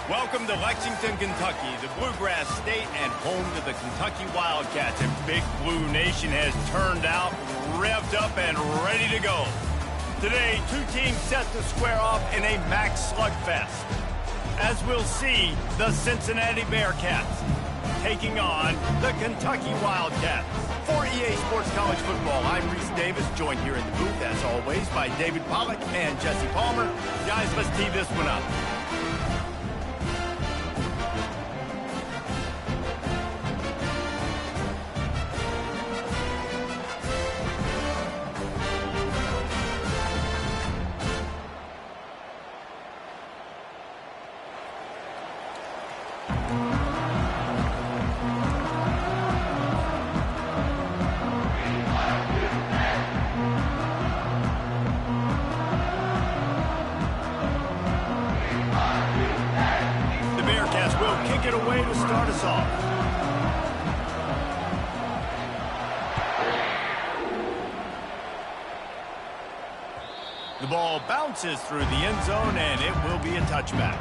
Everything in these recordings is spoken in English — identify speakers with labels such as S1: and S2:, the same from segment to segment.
S1: Welcome to Lexington, Kentucky, the Bluegrass State and home to the Kentucky Wildcats. And Big Blue Nation has turned out, revved up, and ready to go. Today, two teams set to square off in a max slugfest. As we'll see, the Cincinnati Bearcats taking on the Kentucky Wildcats. For EA Sports College Football, I'm Reese Davis, joined here in the booth, as always, by David Pollack and Jesse Palmer. Guys, let's tee this one up. It away to start us off. The ball bounces through the end zone, and it will be a touchback.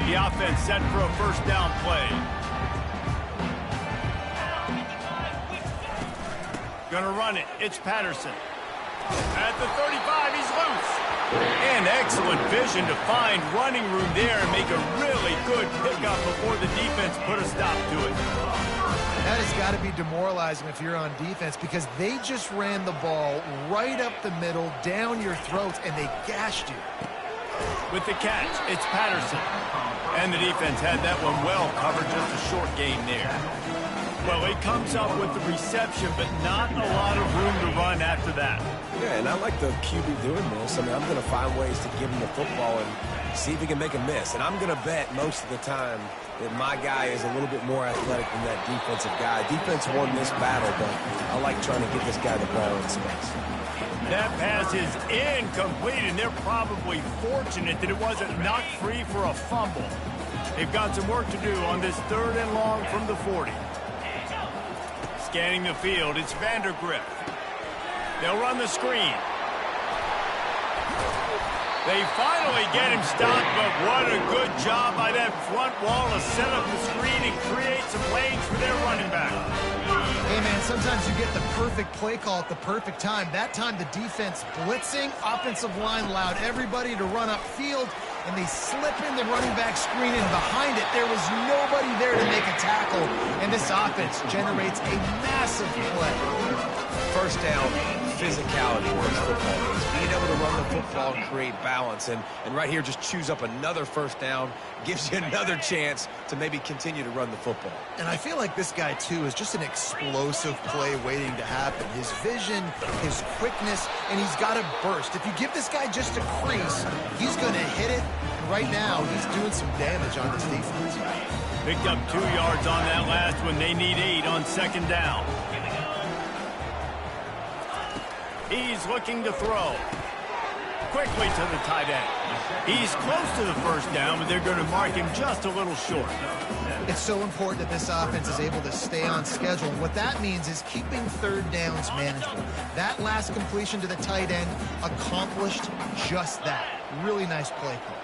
S1: The offense set for a first down play. Gonna run it. It's Patterson. At the 35, he's loose. And excellent vision to find running room there and make a really good pickup before the defense put a stop to it.
S2: That has got to be demoralizing if you're on defense, because they just ran the ball right up the middle, down your throats, and they gashed you.
S1: With the catch, it's Patterson. And the defense had that one well covered, just a short gain there. Well, he comes up with the reception, but not a lot of room to run after that.
S3: Yeah, and I like the QB doing this. I mean, I'm going to find ways to give him the football and see if he can make a miss. And I'm going to bet most of the time that my guy is a little bit more athletic than that defensive guy. Defense won this battle, but I like trying to get this guy the ball in space.
S1: That pass is incomplete, and they're probably fortunate that it wasn't knocked free for a fumble. They've got some work to do on this 3rd and long from the 40. Scanning the field, it's Vandergrift. They'll run the screen. They finally get him stopped, but what a good job by that front wall to set up the screen and create some lanes for their running back.
S2: Hey, man, sometimes you get the perfect play call at the perfect time. That time the defense blitzing, offensive line allowed everybody to run upfield, and they slip in the running back screen, and behind it there was nobody there to make a tackle, and this offense generates a massive play.
S3: First down, physicality in these football games. Being able to run the football and create balance. And right here, just choose up another first down, gives you another chance to maybe continue to run the football.
S2: And I feel like this guy, too, is just an explosive play waiting to happen. His vision, his quickness, and he's got a burst. If you give this guy just a crease, he's going to hit it. And right now, he's doing some damage on this defense.
S1: Picked up 2 yards on that last one. They need 8 on 2nd down. He's looking to throw. Quickly to the tight end. He's close to the first down, but they're going to mark him just a little short.
S2: It's so important that this offense is able to stay on schedule. And what that means is keeping 3rd downs manageable. That last completion to the tight end accomplished just that. Really nice play call.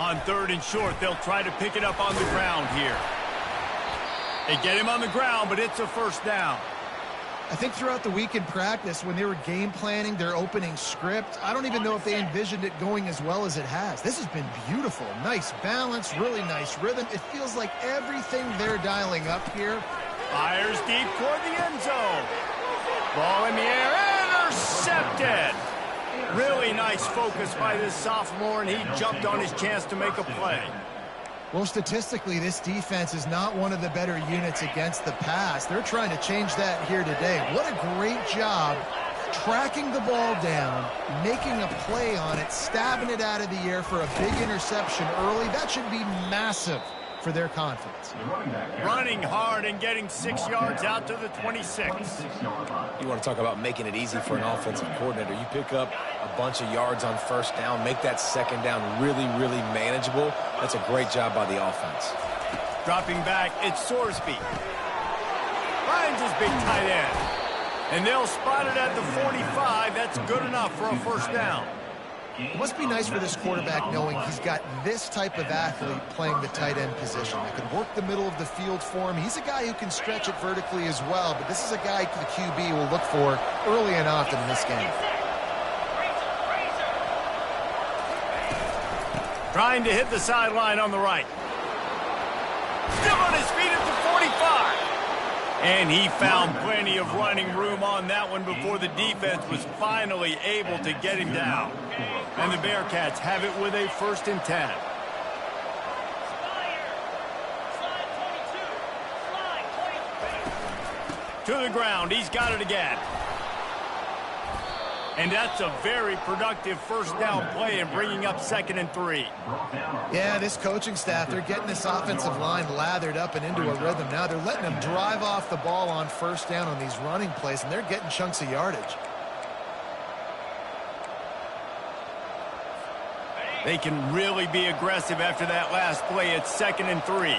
S1: On 3rd and short, they'll try to pick it up on the ground here. They get him on the ground, but it's a first down.
S2: I think throughout the week in practice, when they were game planning their opening script, I don't even know if they envisioned it going as well as it has. This has been beautiful. Nice balance, really nice rhythm. It feels like everything they're dialing up here.
S1: Fires deep toward the end zone. Ball in the air, intercepted. Really nice focus by this sophomore, and he jumped on his chance to make a play.
S2: Well, statistically, this defense is not one of the better units against the pass. They're trying to change that here today. What a great job tracking the ball down, making a play on it, stabbing it out of the air for a big interception early. That should be massive for their confidence.
S1: Running hard and getting 6 yards out to the 26.
S3: You want to talk about making it easy for an offensive coordinator. You pick up a bunch of yards on first down, make that second down really, really manageable. That's a great job by the offense.
S1: Dropping back, it's Sorsby. Finds his big tight end. And they'll spot it at the 45. That's good enough for a first down.
S2: It must be nice for this quarterback knowing he's got this type of athlete playing the tight end position that can work the middle of the field for him. He's a guy who can stretch it vertically as well, but this is a guy the QB will look for early and often in this game.
S1: Trying to hit the sideline on the right. Still on his feet at the 45. And he found plenty of running room on that one before the defense was finally able to get him down. And the Bearcats have it with a 1st and 10. To the ground, he's got it again. And that's a very productive first down play and bringing up 2nd and 3.
S2: Yeah, this coaching staff, they're getting this offensive line lathered up and into a rhythm. Now they're letting them drive off the ball on first down on these running plays, and they're getting chunks of yardage.
S1: They can really be aggressive after that last play. It's 2nd and 3.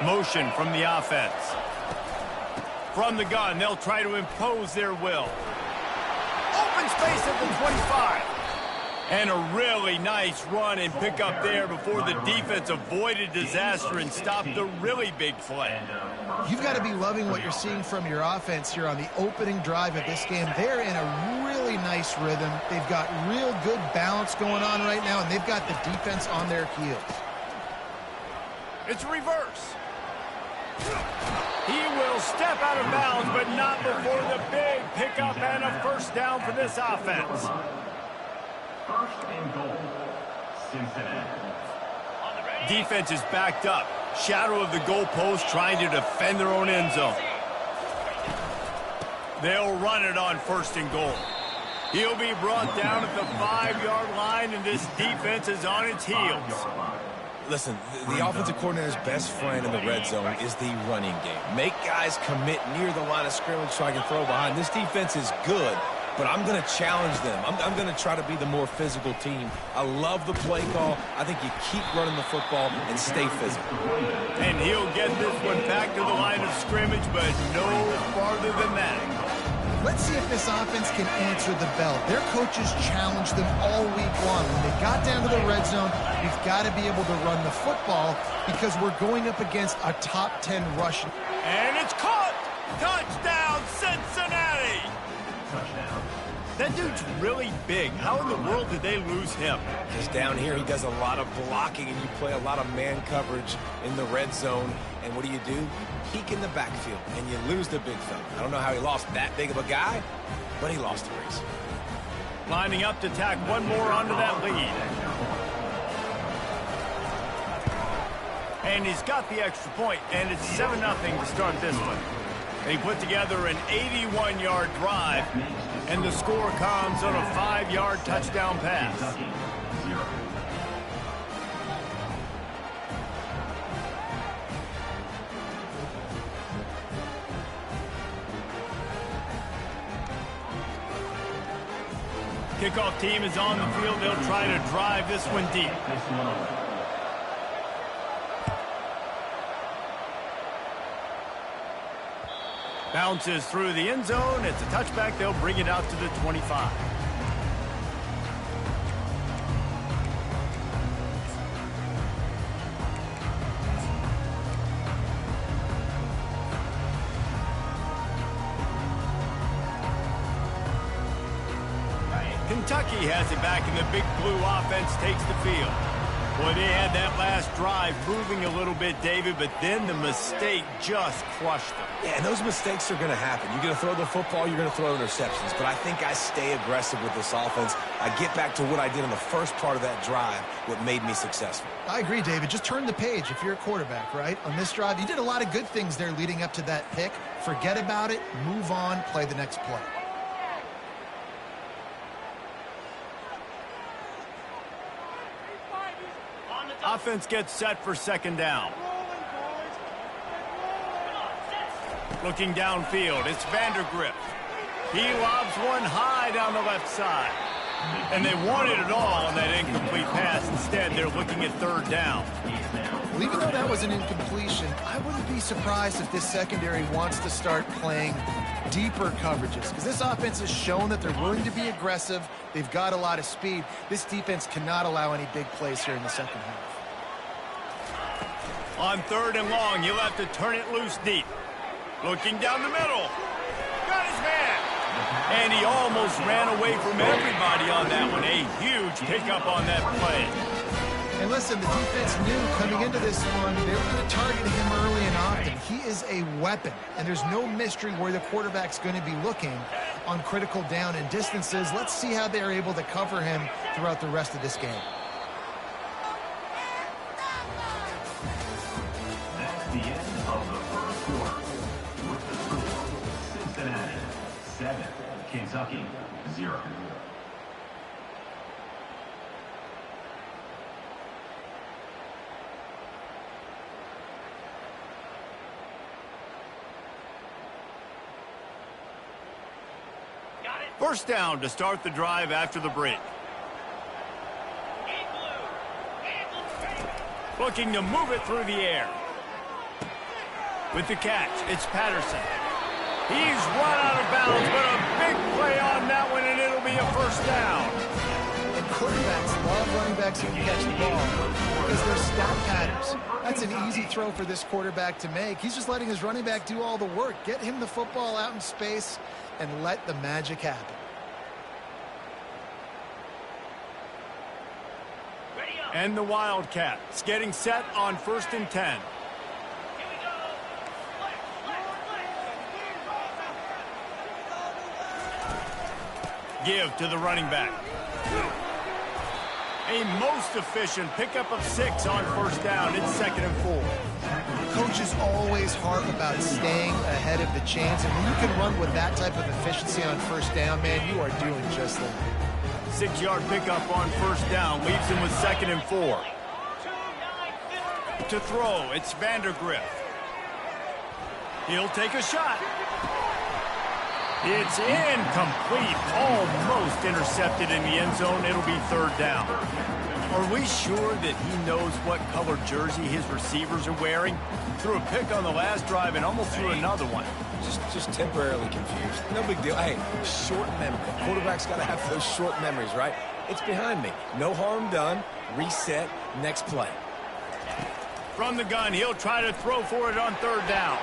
S1: Motion from the offense. From the gun, they'll try to impose their will. Open space at the 25. And a really nice run and pick up there before the defense avoided disaster and stopped the really big play.
S2: You've got to be loving what you're seeing from your offense here on the opening drive of this game. They're in a really nice rhythm. They've got real good balance going on right now, and they've got the defense on their heels.
S1: It's reverse. He will step out of bounds, but not before the big pickup and a first down for this offense.
S4: 1st and goal, Cincinnati.
S1: Defense is backed up. Shadow of the goalpost trying to defend their own end zone. They'll run it on 1st and goal. He'll be brought down at the 5-yard line, and this defense is on its heels.
S3: Listen, the offensive coordinator's best friend in the red zone is the running game. Make guys commit near the line of scrimmage so I can throw behind. This defense is good, but I'm going to challenge them. I'm going to try to be the more physical team. I love the play call. I think you keep running the football and stay physical.
S1: And he'll get this one back to the line of scrimmage, but no farther than that.
S2: Let's see if this offense can answer the bell. Their coaches challenged them all week long. When they got down to the red zone, we've got to be able to run the football because we're going up against a top 10 rush.
S1: And it's caught! Touchdown, Cincinnati!
S4: Touchdown.
S1: That dude's really big. How in the world did they lose him?
S3: Because down here he does a lot of blocking and you play a lot of man coverage in the red zone. And what do? Peek in the backfield, and you lose the big fella. I don't know how he lost that big of a guy, but he lost the race.
S1: Lining up to tack one more onto that lead. And he's got the extra point, and it's 7-0 to start this one. They put together an 81-yard drive, and the score comes on a 5-yard touchdown pass. Kickoff team is on the field. They'll try to drive this one deep. Bounces through the end zone. It's a touchback. They'll bring it out to the 25. Kentucky has it back, and the big blue offense takes the field. Boy, they had that last drive moving a little bit, David, but then the mistake just crushed them.
S3: Yeah, and those mistakes are going to happen. You're going to throw the football, you're going to throw interceptions. But I think I stay aggressive with this offense. I get back to what I did in the first part of that drive, what made me successful.
S2: I agree, David. Just turn the page if you're a quarterback, right? On this drive, you did a lot of good things there leading up to that pick. Forget about it, move on, play the next play.
S1: Offense gets set for second down. Looking downfield, it's Vandergrift. He lobs one high down the left side. And they wanted it all on that incomplete pass. Instead, they're looking at third down.
S2: Well, even though that was an incompletion, I wouldn't be surprised if this secondary wants to start playing deeper coverages, because this offense has shown that they're willing to be aggressive. They've got a lot of speed. This defense cannot allow any big plays here in the second half.
S1: On third and long, you'll have to turn it loose deep. Looking down the middle. Got his man. And he almost ran away from everybody on that one. A huge pickup on that play.
S2: And listen, the defense knew coming into this one, they were going to target him early and often. He is a weapon, and there's no mystery where the quarterback's going to be looking on critical down and distances. Let's see how they're able to cover him throughout the rest of this game.
S4: That's the end of the first quarter. With the score, Cincinnati 7, Kentucky 0.
S1: First down to start the drive after the break. Looking to move it through the air. With the catch, it's Patterson. He's run out of bounds, but a big play on that one, and it'll be a first down.
S2: And quarterbacks love running backs who can catch the ball because they're stat patterns. That's an easy throw for this quarterback to make. He's just letting his running back do all the work. Get him the football out in space and let the magic happen.
S1: And the Wildcats getting set on 1st and 10. Give to the running back. A most efficient pickup of 6 on first down. It's 2nd and 4.
S2: Coaches always harp about staying ahead of the chains, and when you can run with that type of efficiency on first down, man, you are doing just that.
S1: 6-yard pickup on first down leaves him with 2nd and 4. To throw, it's Vandergrift. He'll take a shot. It's incomplete, almost intercepted in the end zone. It'll be third down. Are we sure that he knows what color jersey his receivers are wearing? Threw a pick on the last drive and almost threw another one.
S3: Just temporarily confused. No big deal. Hey, short memory. Quarterback's got to have those short memories, right? It's behind me. No harm done. Reset. Next play.
S1: From the gun, he'll try to throw for it on third down.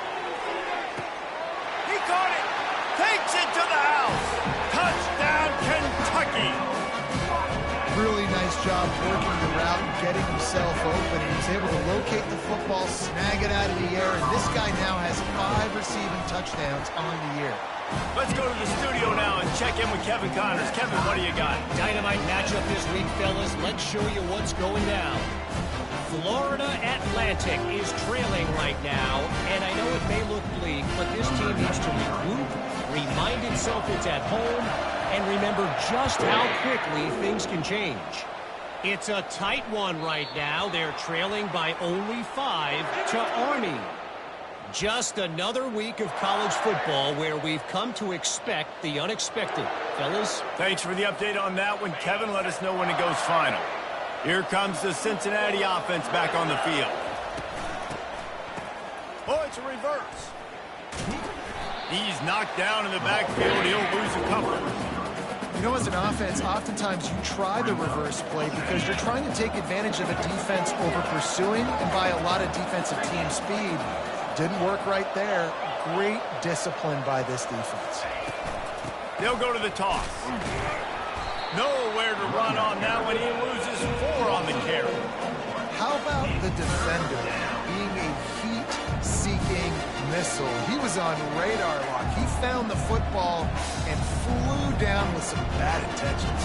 S1: He caught it. Takes it to the house. Touchdown, Kentucky.
S2: Really nice job working the route and getting himself open. He was able to locate the football, snag it out of the air, and this guy now has 5 receiving touchdowns on the year.
S1: Let's go to the studio now and check in with Kevin Connors. Kevin, what do you got?
S5: Dynamite matchup this week, fellas. Let's show you what's going down. Florida Atlantic is trailing right now, and I know it may look bleak, but this team needs to regroup, remind itself it's at home, and remember just how quickly things can change. It's a tight one right now. They're trailing by only 5 to Army. Just another week of college football where we've come to expect the unexpected. Fellas?
S1: Thanks for the update on that one, Kevin. Let us know when it goes final. Here comes the Cincinnati offense back on the field. Oh, it's a reverse. He's knocked down in the backfield. He'll lose a couple.
S2: You know, as an offense, oftentimes you try the reverse play because you're trying to take advantage of a defense over pursuing and by a lot of defensive team speed. Didn't work right there. Great discipline by this defense.
S1: They'll go to the toss. Nowhere to run on that one. He loses 4 on the carry.
S2: How about the defender being a heat-seeking missile? He was on radar lock. He found the football and flew down with some bad intentions.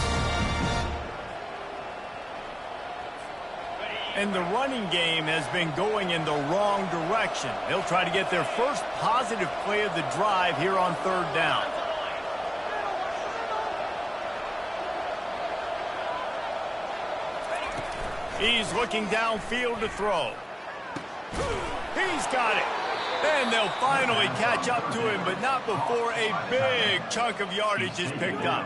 S1: And the running game has been going in the wrong direction. They'll try to get their first positive play of the drive here on third down. He's looking downfield to throw. He's got it. And they'll finally catch up to him, but not before a big chunk of yardage is picked up.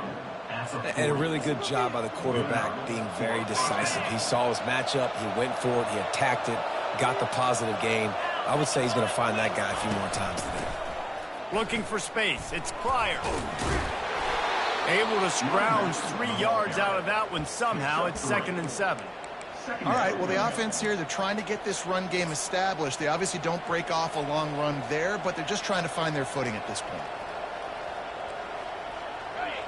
S3: And a really good job by the quarterback being very decisive. He saw his matchup, he went for it, he attacked it, got the positive gain. I would say he's going to find that guy a few more times today.
S1: Looking for space. It's Pryor. Able to scrounge 3 yards out of that one somehow. It's 2nd and 7.
S2: All right, well, the offense here, they're trying to get this run game established. They obviously don't break off a long run there, but they're just trying to find their footing at this point.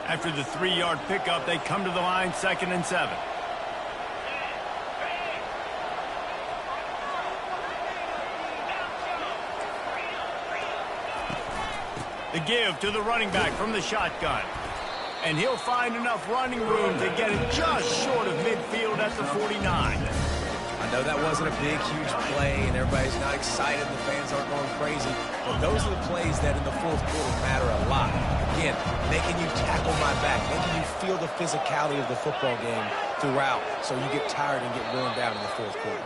S1: After the 3-yard pickup, they come to the line, 2nd and 7. The give to the running back from the shotgun. And he'll find enough running room to get it just short of midfield at the 49.
S3: I know that wasn't a big, huge play, and everybody's not excited. The fans aren't going crazy. But those are the plays that in the fourth quarter matter a lot. Again, making you tackle my back, making you feel the physicality of the football game throughout so you get tired and get worn down in the fourth quarter.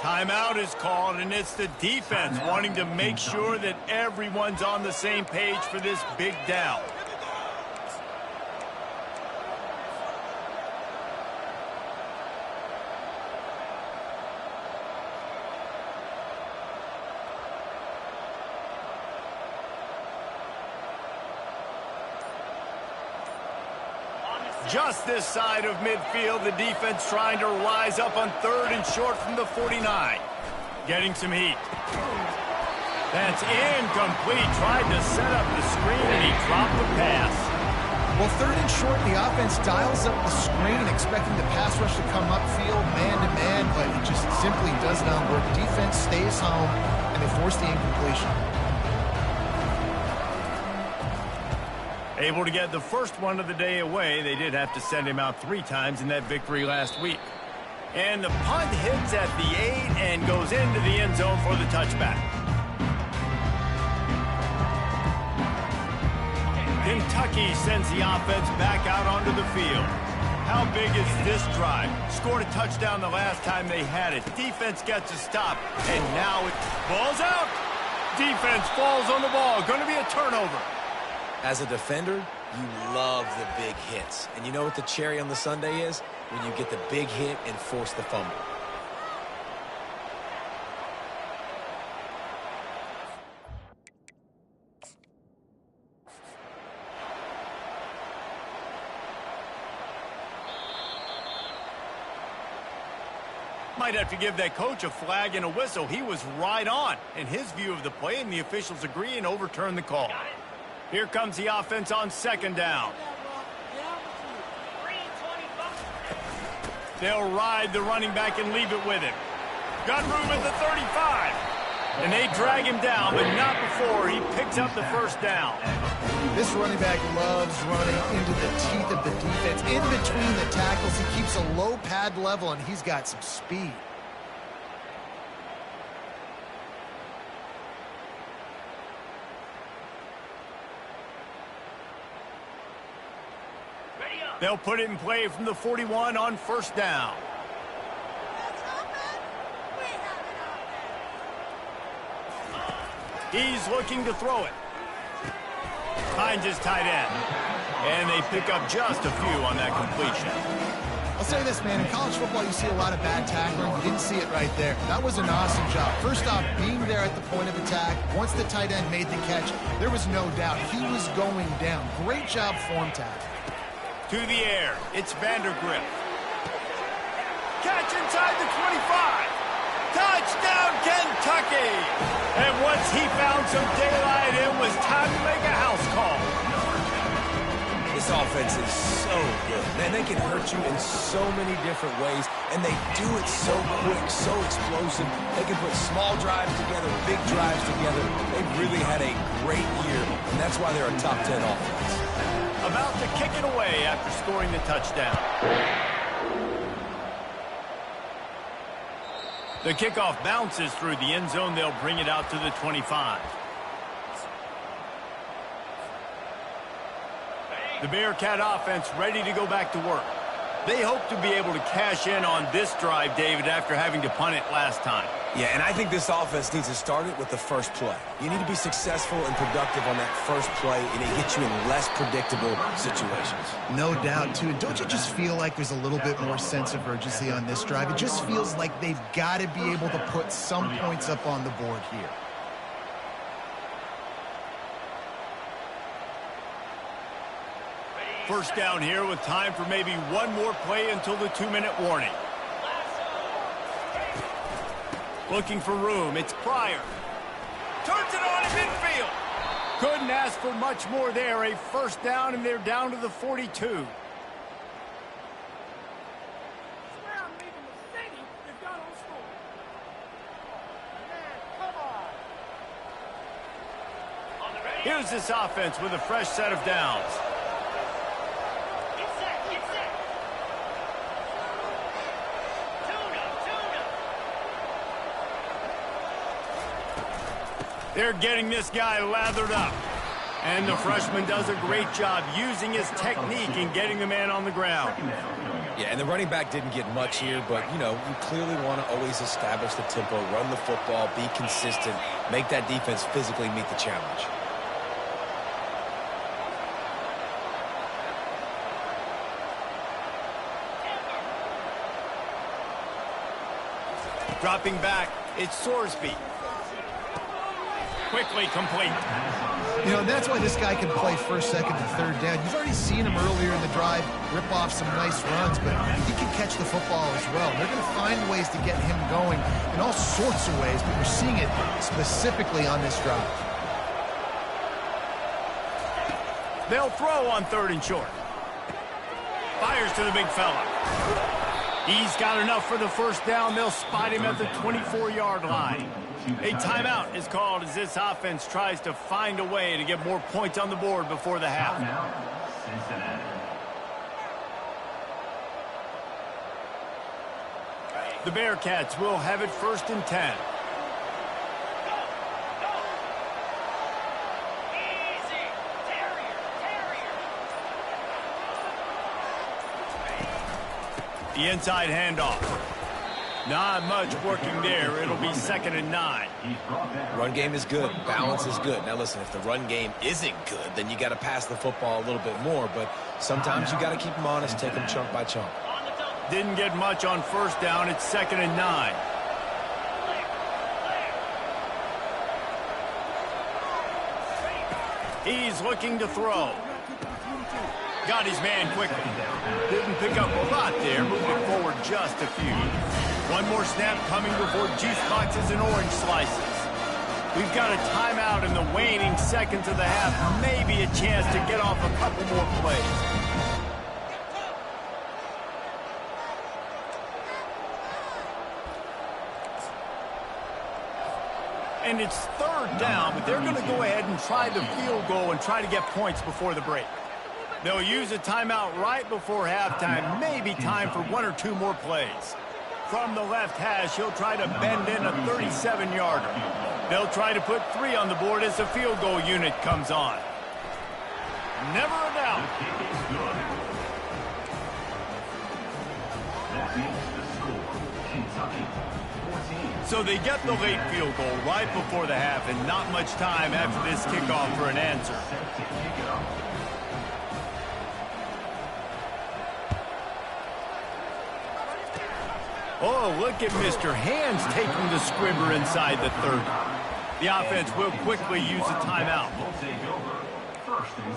S1: Timeout is called, and it's the defense wanting to make sure that everyone's on the same page for this big down. Just this side of midfield, the defense trying to rise up on 3rd and short from the 49. Getting some heat. That's incomplete. Tried to set up the screen, and he dropped the pass.
S2: Well, 3rd and short, the offense dials up the screen, expecting the pass rush to come upfield man-to-man, but it just simply does not work. Defense stays home, and they force the incompletion.
S1: Able to get the first one of the day away. They did have to send him out 3 times in that victory last week. And the punt hits at the 8 and goes into the end zone for the touchback. Kentucky sends the offense back out onto the field. How big is this drive? Scored a touchdown the last time they had it. Defense gets a stop, and now it ball's out. Defense falls on the ball. Going to be a turnover.
S3: As a defender, you love the big hits. And you know what the cherry on the sundae is? When you get the big hit and force the fumble.
S1: Might have to give that coach a flag and a whistle. He was right on in his view of the play, and the officials agree and overturn the call. Here comes the offense on 2nd down. They'll ride the running back and leave it with him. Got room at the 35. And they drag him down, but not before he picks up the first down.
S2: This running back loves running into the teeth of the defense. In between the tackles, he keeps a low pad level, and he's got some speed.
S1: They'll put it in play from the 41 on 1st down. He's looking to throw it. Finds his tight end. And they pick up just a few on that completion.
S2: I'll say this, man. In college football, you see a lot of bad tackling. You didn't see it right there. That was an awesome job. First off, being there at the point of attack. Once the tight end made the catch, there was no doubt he was going down. Great job form tackle.
S1: To the air, it's Vandergrift. Catch inside the 25. Touchdown, Kentucky! And once he found some daylight, it was time to make a house call.
S3: This offense is so good. Man, they can hurt you in so many different ways, and they do it so quick, so explosive. They can put small drives together, big drives together. They've really had a great year, and that's why they're a top 10 offense.
S1: About to kick it away after scoring the touchdown. The kickoff bounces through the end zone. They'll bring it out to the 25. The Bearcat offense ready to go back to work. They hope to be able to cash in on this drive, David, after having to punt it last time.
S3: Yeah, and I think this offense needs to start it with the first play. You need to be successful and productive on that first play, and it gets you in less predictable situations.
S2: No doubt, too. And don't you just feel like there's a little bit more sense of urgency on this drive? It just feels like they've got to be able to put some points up on the board here.
S1: First down here with time for maybe one more play until the 2-minute warning. Looking for room. It's Pryor. Turns it on in midfield. Couldn't ask for much more there. A first down, and they're down to the 42. Here's this offense with a fresh set of downs. They're getting this guy lathered up. And the freshman does a great job using his technique and getting the man on the ground.
S3: Yeah, and the running back didn't get much here, but, you know, you clearly want to always establish the tempo, run the football, be consistent, make that defense physically meet the challenge.
S1: Dropping back, it's Sorsby. Quickly complete.
S2: You know, that's why this guy can play first, second, and third down. You've already seen him earlier in the drive rip off some nice runs, but he can catch the football as well. They're going to find ways to get him going in all sorts of ways, but we're seeing it specifically on this drive.
S1: They'll throw on 3rd and short. Fires to the big fella. He's got enough for the first down. They'll spot him at the 24-yard line. A timeout is called as this offense tries to find a way to get more points on the board before the half.
S4: Now, Cincinnati.
S1: The Bearcats will have it 1st and 10. The inside handoff. Not much working there. It'll be 2nd and 9.
S3: Run game is good. Balance is good. Now, listen, if the run game isn't good, then you got to pass the football a little bit more. But sometimes you got to keep them honest, take them chunk by chunk.
S1: Didn't get much on 1st down. It's 2nd and 9. He's looking to throw. Got his man quickly. Didn't pick up a lot there, moving forward just a few. One more snap coming before juice boxes and orange slices. We've got a timeout in the waning seconds of the half. Maybe a chance to get off a couple more plays. And it's 3rd down, but they're going to go ahead and try the field goal and try to get points before the break. They'll use a timeout right before halftime, maybe time for 1 or 2 more plays. From the left hash, he'll try to bend in a 37-yarder. They'll try to put 3 on the board as the field goal unit comes on. Never a doubt.
S4: That makes the score Kentucky 14.
S1: So they get the late field goal right before the half, and not much time after this kickoff for an answer.
S4: Set to kick it off.
S1: Oh, look at Mr. Hands taking the squibber inside the 30. The offense will quickly use a timeout.
S4: We'll take over 1st and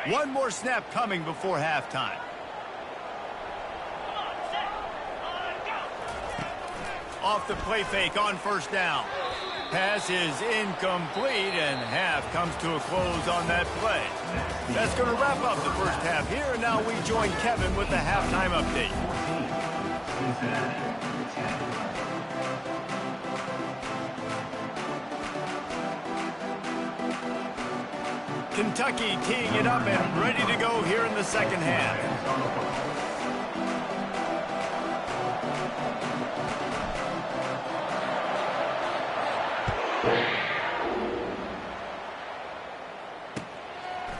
S4: 10.
S1: One more snap coming before halftime. Off the play fake on 1st down. Pass is incomplete, and half comes to a close on that play. That's going to wrap up the first half here, and now we join Kevin with the halftime update.
S4: Cincinnati 10.
S1: Kentucky teeing it up and ready to go here in the second half.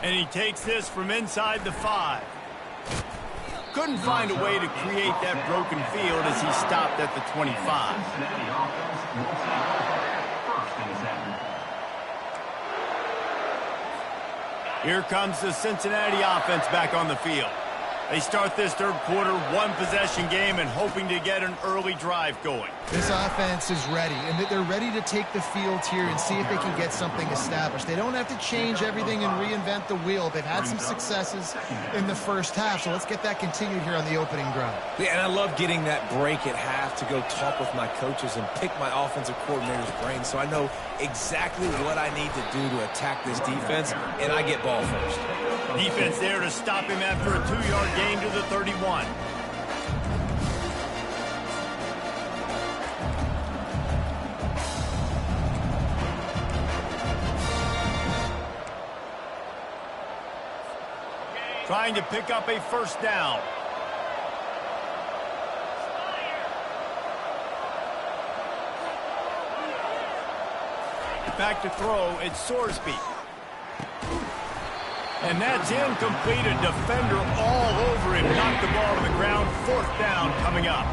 S1: And he takes this from inside the 5. couldn't find a way to create that broken field as he stopped at the 25.
S4: Cincinnati offense will take over first and 7.
S1: Here comes the Cincinnati offense back on the field. They start this third quarter, one-possession game, and hoping to get an early drive going.
S2: This offense is ready, and they're ready to take the field here and see if they can get something established. They don't have to change everything and reinvent the wheel. They've had some successes in the first half, so let's get that continued here on the opening drive.
S3: Yeah, and I love getting that break at half to go talk with my coaches and pick my offensive coordinator's brain so I know exactly what I need to do to attack this defense, and I get ball first.
S1: Defense there to stop him after a 2-yard gain to the 31. Trying to pick up a first down. Back to throw, it's Sorsby. And that's incomplete. A defender all over him. Knocked the ball to the ground. Fourth down coming up.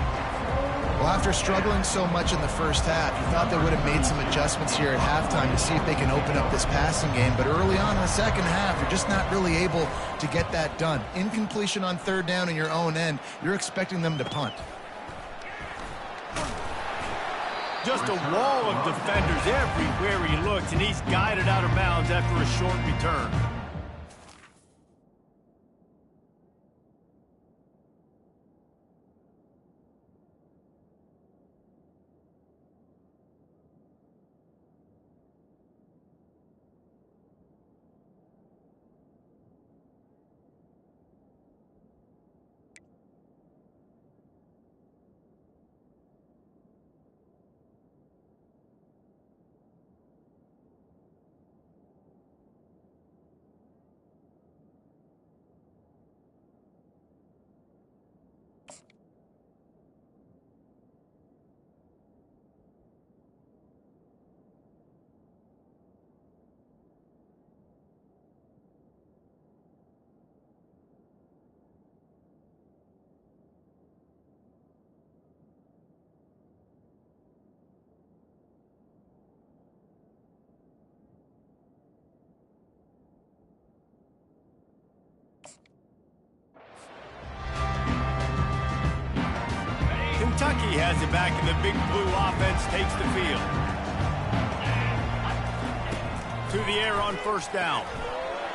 S2: Well, after struggling so much in the first half, you thought they would have made some adjustments here at halftime to see if they can open up this passing game. But early on in the second half, you're just not really able to get that done. Incompletion on third down in your own end. You're expecting them to punt.
S1: Just a wall of defenders everywhere he looks, and he's guided out of bounds after a short return. Kentucky has it back, and the Big Blue offense takes the field. To the air on first down.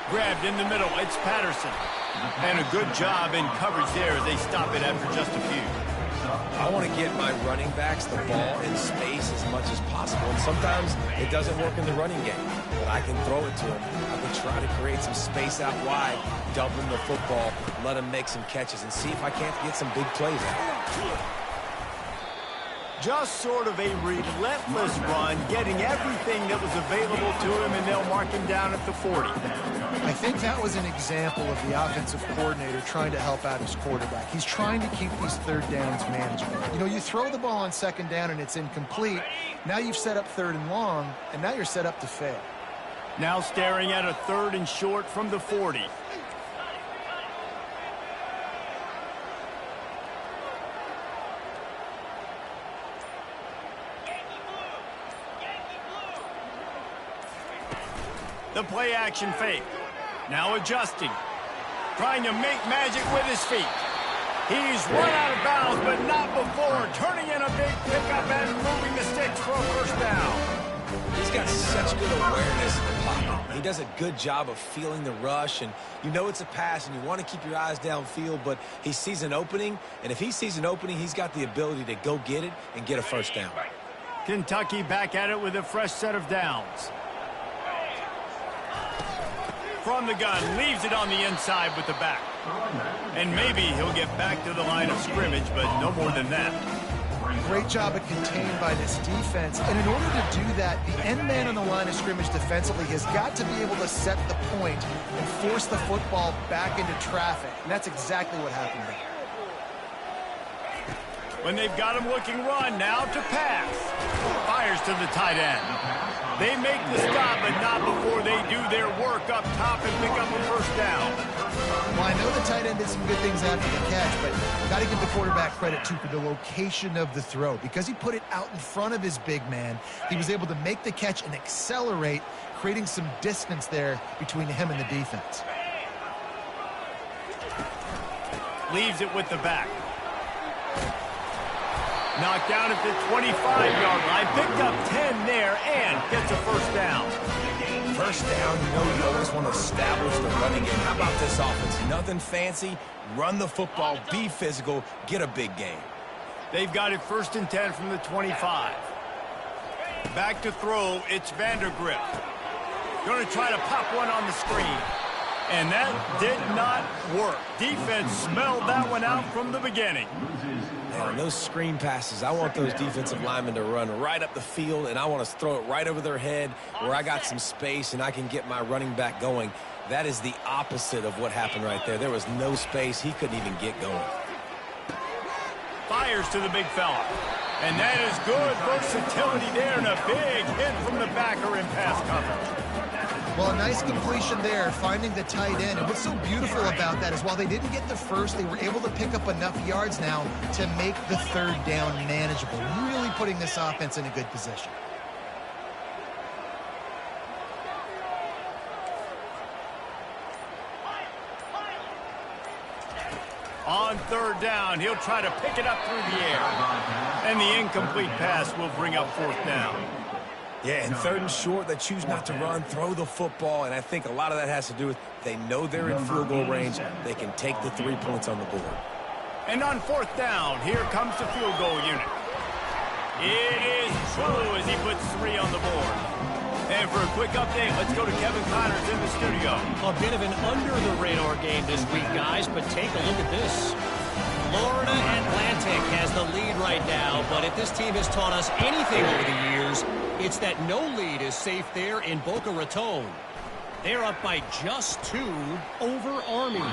S1: Grabbed in the middle, it's Patterson. And a good job in coverage there as they stop it after just a few.
S3: I want to get my running backs the ball in space as much as possible. And sometimes it doesn't work in the running game, but I can throw it to them. I can try to create some space out wide, dump them the football, let them make some catches, and see if I can't get some big plays out.
S1: Just sort of a relentless run, getting everything that was available to him, and they'll mark him down at the 40.
S2: I think that was an example of the offensive coordinator trying to help out his quarterback. He's trying to keep these third downs manageable. You know, you throw the ball on second down and it's incomplete. Now you've set up third and long, and now you're set up to fail.
S1: Now staring at a third and short from the 40. The play action fake. Now adjusting. Trying to make magic with his feet. He's run out of bounds, but not before. Turning in a big pickup and moving the sticks for a first down.
S3: He's got such good awareness in the pocket. He does a good job of feeling the rush, and you know it's a pass, and you want to keep your eyes downfield, but he sees an opening, and if he sees an opening, he's got the ability to go get it and get a first down.
S1: Kentucky back at it with a fresh set of downs. From the gun, leaves it on the inside with the back. And maybe he'll get back to the line of scrimmage, but no more than that.
S2: Great job of contained by this defense. And in order to do that, the end man on the line of scrimmage defensively has got to be able to set the point and force the football back into traffic. And that's exactly what happened there.
S1: When they've got him looking run, now to pass. Fires to the tight end. They make the stop, but not before they do their work up top and pick up a first down.
S2: Well, I know the tight end did some good things after the catch, but got to give the quarterback credit, too, for the location of the throw. Because he put it out in front of his big man, he was able to make the catch and accelerate, creating some distance there between him and the defense.
S1: Leaves it with the back. Knocked down at the 25-yard line. Picked up 10 there and gets a first down.
S3: First down, you always want to establish the running game. How about this offense? Nothing fancy. Run the football, be physical, get a big game.
S1: They've got it 1st and 10 from the 25. Back to throw, it's Vandergrift. Going to try to pop one on the screen. And that did not work. Defense smelled that one out from the beginning.
S3: Man, those screen passes, I want those defensive linemen to run right up the field, and I want to throw it right over their head where I got some space and I can get my running back going. That is the opposite of what happened right there. There was no space. He couldn't even get going.
S1: Fires to the big fella. And that is good versatility there, and a big hit from the backer in pass coverage.
S2: Well, a nice completion there, finding the tight end. And what's so beautiful about that is while they didn't get the first, they were able to pick up enough yards now to make the third down manageable, really putting this offense in a good position.
S1: On third down, he'll try to pick it up through the air. And the incomplete pass will bring up 4th down.
S3: Yeah, and 3rd and short, they choose not to run, throw the football, and I think a lot of that has to do with they know they're in field goal range. They can take the 3 points on the board.
S1: And on 4th down, here comes the field goal unit. It is true as he puts 3 on the board. And for a quick update, let's go to Kevin Connors in the studio.
S5: A bit of an under-the-radar game this week, guys, but take a look at this. Florida Atlantic has the lead right now, but if this team has taught us anything over the years, it's that no lead is safe there in Boca Raton. They're up by just 2 over Army.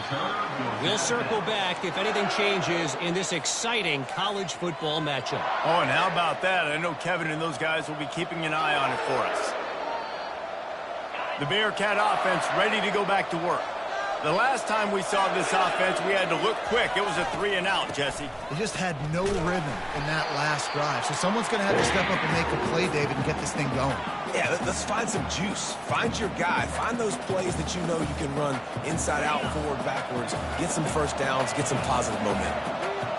S5: We'll circle back if anything changes in this exciting college football matchup.
S1: Oh, and how about that? I know Kevin and those guys will be keeping an eye on it for us. The Bearcat offense ready to go back to work. The last time we saw this offense, we had to look quick. It was a 3-and-out, Jesse.
S2: They just had no rhythm in that last drive. So someone's going to have to step up and make a play, David, and get this thing going.
S3: Yeah, let's find some juice. Find your guy. Find those plays that you know you can run inside out, forward, backwards. Get some first downs. Get some positive momentum.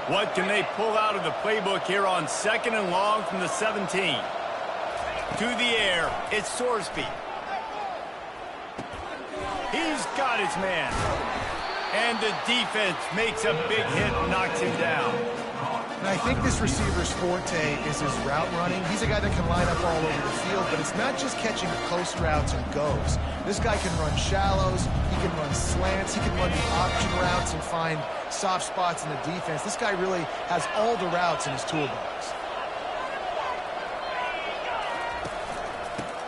S1: What can they pull out of the playbook here on 2nd and long from the 17? To the air, it's Sorsby. He's got his man. And the defense makes a big hit and knocks him down.
S2: And I think this receiver's forte is his route running. He's a guy that can line up all over the field, but it's not just catching post routes and goes. This guy can run shallows, he can run slants, he can run the option routes and find soft spots in the defense. This guy really has all the routes in his toolbox.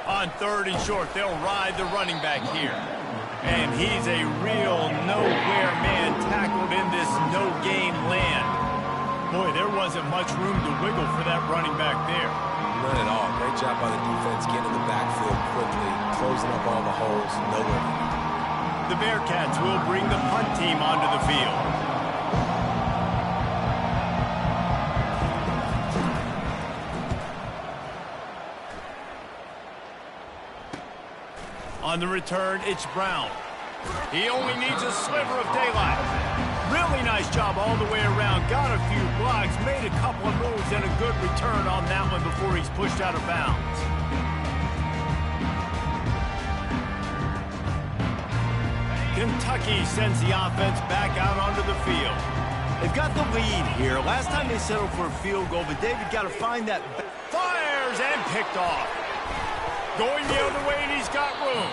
S1: On 3rd and short, they'll ride the running back here. And he's a real nowhere man tackled in this no-gain land. Boy, there wasn't much room to wiggle for that running back there.
S3: None at all. Great job by the defense getting in the backfield quickly, closing up all the holes. No way.
S1: The Bearcats will bring the punt team onto the field. On the return, it's Brown. He only needs a sliver of daylight. Really nice job all the way around. Got a few blocks, made a couple of moves, and a good return on that one before he's pushed out of bounds. Kentucky sends the offense back out onto the field. They've got the lead here. Last time they settled for a field goal, but David got to find that. Fires and picked off. Going the other way, and he's got room.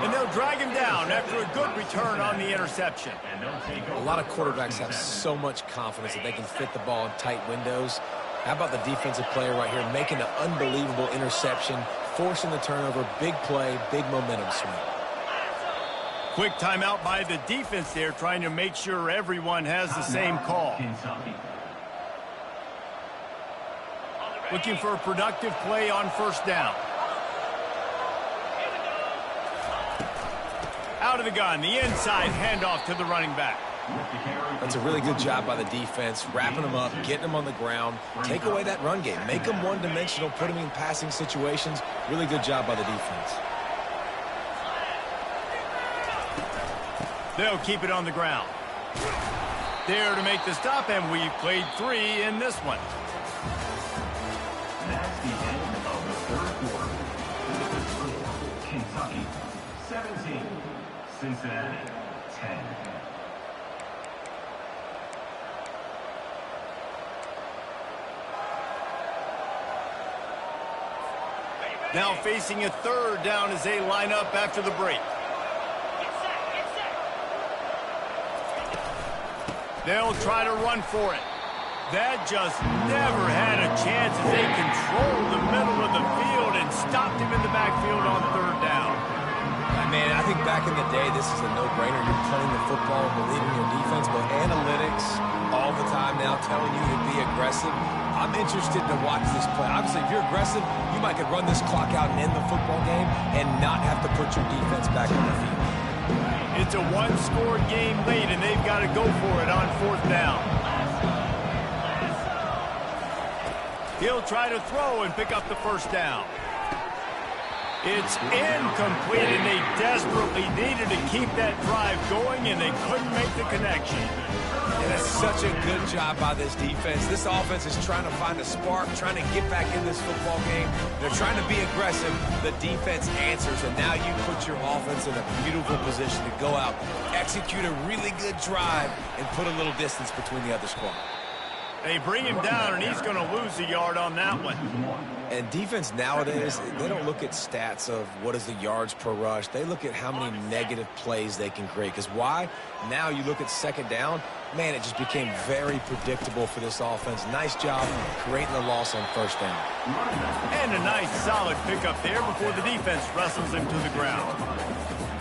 S1: And they'll drag him down after a good return on the interception.
S3: A lot of quarterbacks have so much confidence that they can fit the ball in tight windows. How about the defensive player right here making an unbelievable interception, forcing the turnover, big play, big momentum swing.
S1: Quick timeout by the defense there, trying to make sure everyone has the same call. Looking for a productive play on 1st down. out of the gun. The inside handoff to the running back.
S3: That's a really good job by the defense, wrapping them up, getting them on the ground. Take away that run game. Make them one-dimensional, put them in passing situations. Really good job by the defense.
S1: They'll keep it on the ground. There to make the stop, and we've played 3 in this one.
S4: That's the end of the third quarter. The score, Kentucky 17, Cincinnati 10.
S1: Now facing a third down as they line up after the break. They'll try to run for it. That just never had a chance as they controlled the middle of the field and stopped him in the backfield on third down.
S3: Man, I think back in the day, this is a no-brainer. You're playing the football, believing in your defense, but analytics all the time now telling you to be aggressive. I'm interested to watch this play. Obviously, if you're aggressive, you might could run this clock out and end the football game and not have to put your defense back on the field.
S1: It's a one-score game late, and they've got to go for it on fourth down. He'll try to throw and pick up the first down. It's incomplete, and they desperately needed to keep that drive going, and they couldn't make the connection.
S3: And that's such a good job by this defense. This offense is trying to find a spark, trying to get back in this football game. They're trying to be aggressive. The defense answers, and now you put your offense in a beautiful position to go out, execute a really good drive, and put a little distance between the other squad.
S1: They bring him down, and he's going to lose a yard on that one.
S3: And defense nowadays, they don't look at stats of what is the yards per rush. They look at how many negative plays they can create. Because why? Now you look at second down, man, it just became very predictable for this offense. Nice job creating the loss on first down.
S1: And a nice solid pickup there before the defense wrestles him to the ground.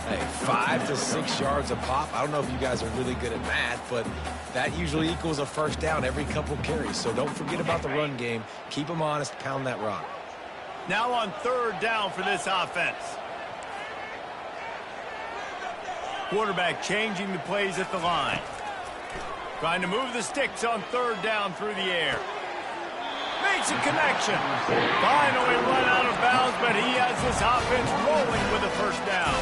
S3: Hey, 5 to 6 yards a pop. I don't know if you guys are really good at math, but that usually equals a first down every couple carries. So don't forget about the run game. Keep them honest, pound that rock.
S1: Now on third down for this offense. Quarterback changing the plays at the line. Trying to move the sticks on third down through the air. Makes a connection. Finally run out of bounds, but he has this offense rolling with a first down.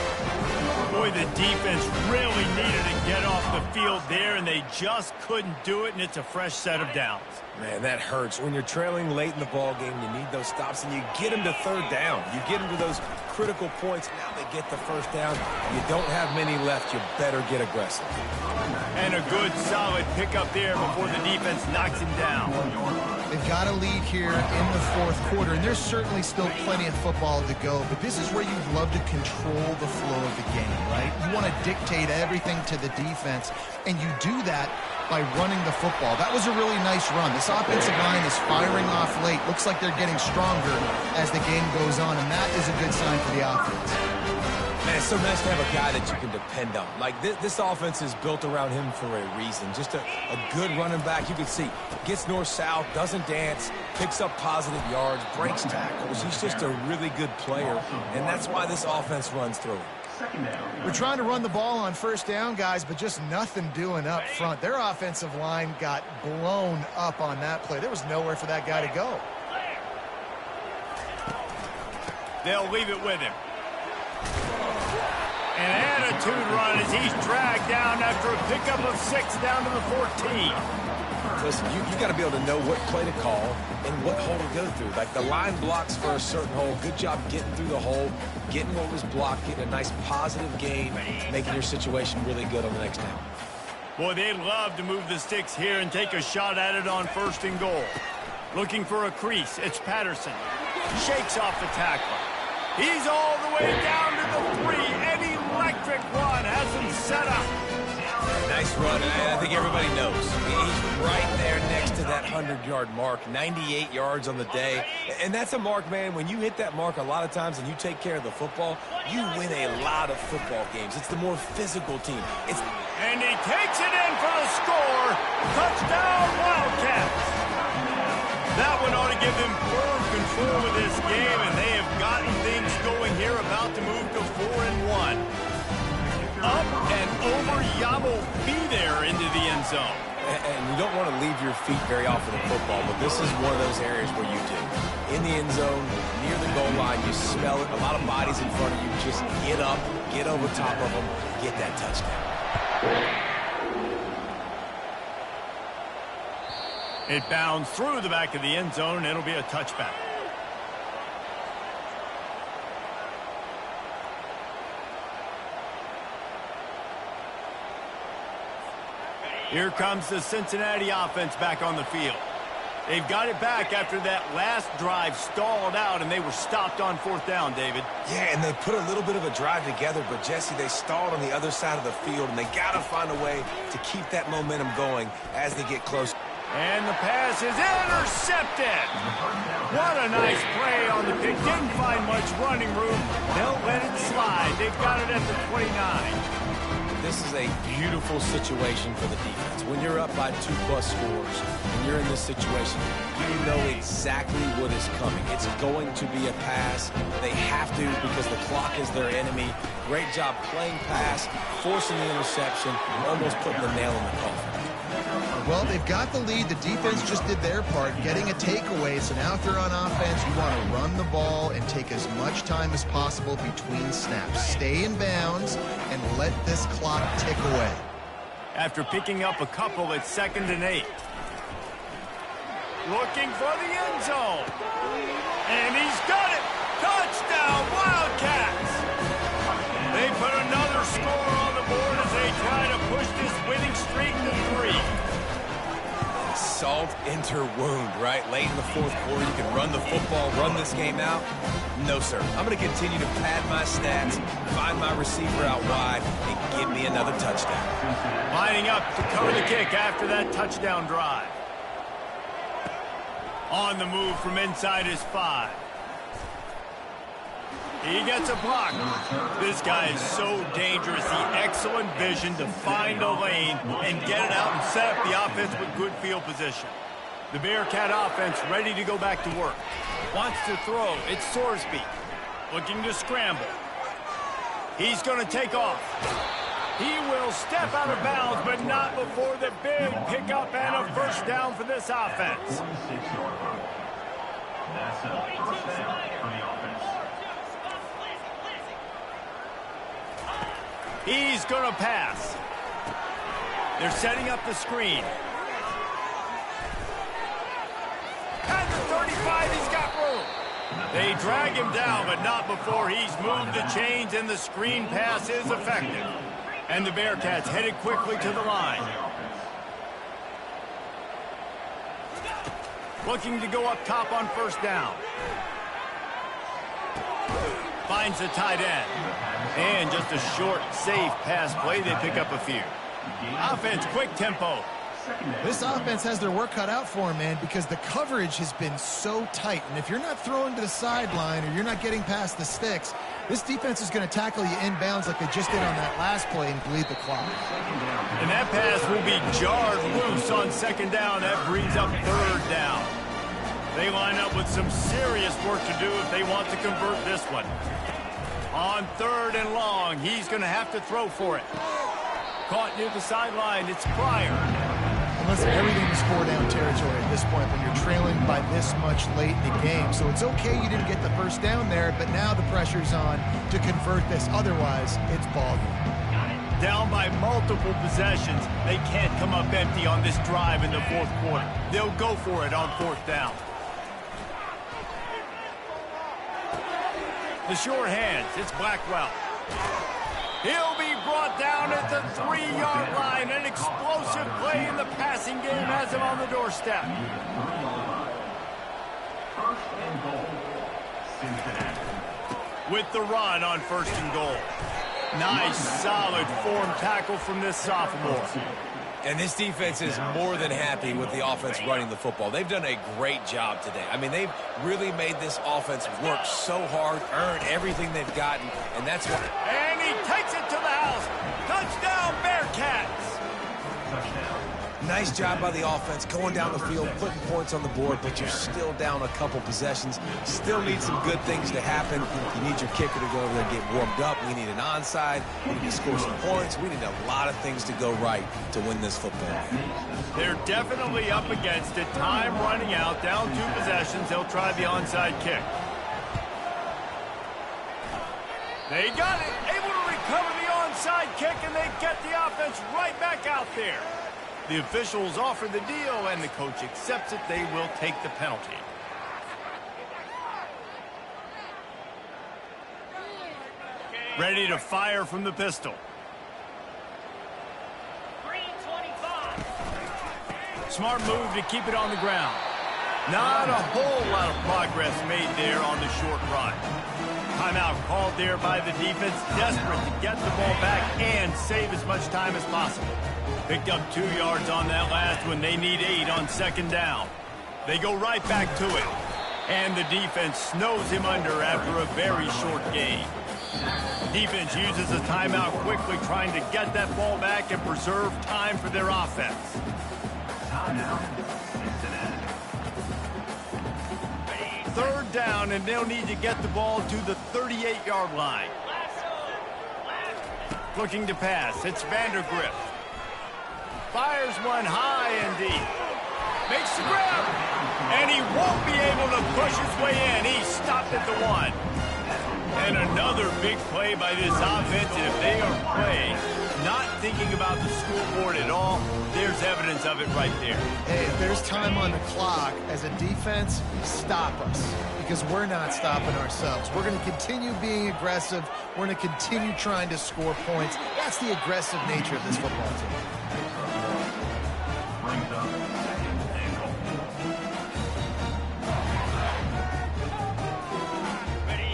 S1: Boy, the defense really needed to get off the field there, and they just couldn't do it, and it's a fresh set of downs.
S3: Man, that hurts. When you're trailing late in the ball game, you need those stops, and you get them to third down. You get them to those critical points. Now they get the first down. You don't have many left. You better get aggressive.
S1: And a good, solid pickup there before the defense knocks him down.
S2: They've got a lead here in the fourth quarter, and there's certainly still plenty of football to go, but this is where you'd love to control the flow of the game, right? You want to dictate everything to the defense, and you do that by running the football. That was a really nice run. This offensive line is firing off late. Looks like they're getting stronger as the game goes on, and that is a good sign for the offense.
S3: Man, it's so nice to have a guy that you can depend on. Like, this offense is built around him for a reason. Just a good running back. You can see, gets north-south, doesn't dance, picks up positive yards, breaks tackles. He's just a really good player, and that's why this offense runs through him.
S2: We're trying to run the ball on first down, guys, but just nothing doing up front. Their offensive line got blown up on that play. There was nowhere for that guy to go.
S1: They'll leave it with him. An attitude run as he's dragged down after a pickup of 6 down to the 14.
S3: Listen, you got to be able to know what play to call and what hole to go through. Like, the line blocks for a certain hole. Good job getting through the hole, getting what was blocked, getting a nice positive gain, making your situation really good on the next down.
S1: Boy, they'd love to move the sticks here and take a shot at it on first and goal. Looking for a crease. It's Patterson. Shakes off the tackler. He's all the way down to the 3. An electric run has him set up.
S3: Nice run, and I think everybody knows. He's right there next to that 100-yard mark, 98 yards on the day. And that's a mark, man. When you hit that mark a lot of times and you take care of the football, you win a lot of football games. It's the more physical team.
S1: And he takes it in for the score. Touchdown, Wildcats. That one ought to give them firm control of this game, and they have gotten things going here, about to move to 4-1. up and over. Yamo be there into the end zone.
S3: And you don't want to leave your feet very often in football, but this is one of those areas where you do. In the end zone, near the goal line, you smell it. A lot of bodies in front of you. Just get up, get over top of them, get that touchdown.
S1: It bounds through the back of the end zone. It'll be a touchback. Here comes the Cincinnati offense back on the field. They've got it back after that last drive stalled out, and they were stopped on 4th down, David.
S3: Yeah, and they put a little bit of a drive together, but, Jesse, they stalled on the other side of the field, and they got to find a way to keep that momentum going as they get close.
S1: And the pass is intercepted. What a nice play on the pick. Didn't find much running room. They'll let it slide. They've got it at the 29.
S3: This is a beautiful situation for the defense. When you're up by 2+ scores and you're in this situation, you know exactly what is coming. It's going to be a pass. They have to because the clock is their enemy. Great job playing pass, forcing the interception, and almost putting the nail in the coffin.
S2: Well, they've got the lead. The defense just did their part, getting a takeaway. So now if they're on offense, you want to run the ball and take as much time as possible between snaps. Stay in bounds and let this clock tick away.
S1: After picking up a couple at 2nd and 8. Looking for the end zone. And he's got it. Touchdown, Wildcats. They put another score on the board as they try to push this winning streak to 3.
S3: Salt enter wound, right? Late in the 4th quarter, you can run the football, run this game out. No, sir. I'm going to continue to pad my stats, find my receiver out wide, and give me another touchdown.
S1: Lining up to cover the kick after that touchdown drive. On the move from inside his 5. He gets a block. This guy is so dangerous. The excellent vision to find a lane and get it out and set up the offense with good field position. The Bearcat offense ready to go back to work. Wants to throw. It's Sorsby. Looking to scramble. He's going to take off. He will step out of bounds, but not before the big pickup and a first down for this offense.
S4: That's a first down for the offense.
S1: He's going to pass. They're setting up the screen. At the 35, he's got room. They drag him down, but not before he's moved the chains, and the screen pass is effective. And the Bearcats headed quickly to the line. Looking to go up top on 1st down. Finds the tight end. And just a short, safe pass play. They pick up a few. Offense, quick tempo.
S2: This offense has their work cut out for them, man, because the coverage has been so tight. And if you're not throwing to the sideline or you're not getting past the sticks, this defense is going to tackle you inbounds like they just did on that last play and bleed the clock.
S1: And that pass will be jarred loose on 2nd down. That brings up 3rd down. They line up with some serious work to do if they want to convert this one. On 3rd and long, he's going to have to throw for it. Caught near the sideline, it's Pryor.
S2: And listen, everything is 4-down territory at this point when you're trailing by this much late in the game. So it's okay you didn't get the first down there, but now the pressure's on to convert this. Otherwise, it's ball game.
S1: Down by multiple possessions, they can't come up empty on this drive in the 4th quarter. They'll go for it on 4th down. The short hands, it's Blackwell. He'll be brought down at the 3-yard line. An explosive play in the passing game has him on the doorstep.
S4: First and goal, Cincinnati.
S1: With the run on 1st and goal. Nice, solid form tackle from this sophomore.
S3: And this defense is more than happy with the offense running the football. They've done a great job today. I mean, they've really made this offense work so hard, earn everything they've gotten, and that's why.
S1: And he takes it to the house. Touchdown, Bearcats.
S4: Touchdown.
S3: Nice Nice job by the offense, going down the field, putting points on the board, but you're still down a couple possessions. Still need some good things to happen. You need your kicker to go over there and get warmed up. We need an onside. We need to score some points. We need a lot of things to go right to win this football game.
S1: They're definitely up against it. Time running out, down 2 possessions. They'll try the onside kick. They got it, able to recover the onside kick, and they get the offense right back out there. The officials offer the deal, and the coach accepts it. They will take the penalty. Ready to fire from the pistol.
S5: 325.
S1: Smart move to keep it on the ground. Not a whole lot of progress made there on the short run. Timeout called there by the defense, desperate to get the ball back and save as much time as possible. Picked up 2 yards on that last one. They need 8 on 2nd down. They go right back to it. And the defense snows him under after a very short gain. Defense uses a timeout quickly, trying to get that ball back and preserve time for their offense.
S4: Timeout, Cincinnati.
S1: 3rd down, and they'll need to get the ball to the 38-yard line. Looking to pass. It's Vandergrift. Fires one high and deep. Makes the grab. And he won't be able to push his way in. He stopped at the 1. And another big play by this offense. And if they are playing, not thinking about the scoreboard at all, there's evidence of it right there.
S2: Hey, if there's time on the clock, as a defense, stop us. Because we're not stopping ourselves. We're going to continue being aggressive. We're going to continue trying to score points. That's the aggressive nature of this football team.
S4: Brings up 2nd and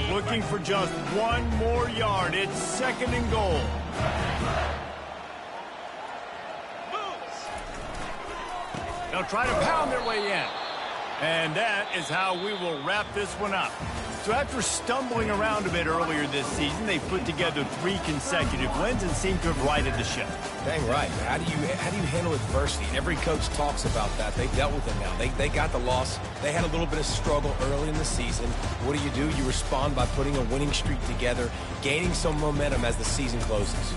S4: goal.
S1: Looking for just 1 more yard. It's 2nd and goal. They'll try to pound their way in. And that is how we will wrap this one up. So after stumbling around a bit earlier this season, they put together 3 consecutive wins and seem to have righted the ship.
S3: Dang right. How do you handle adversity? Every coach talks about that. They dealt with it now. They got the loss. They had a little bit of struggle early in the season. What do? You respond by putting a winning streak together, gaining some momentum as the season closes.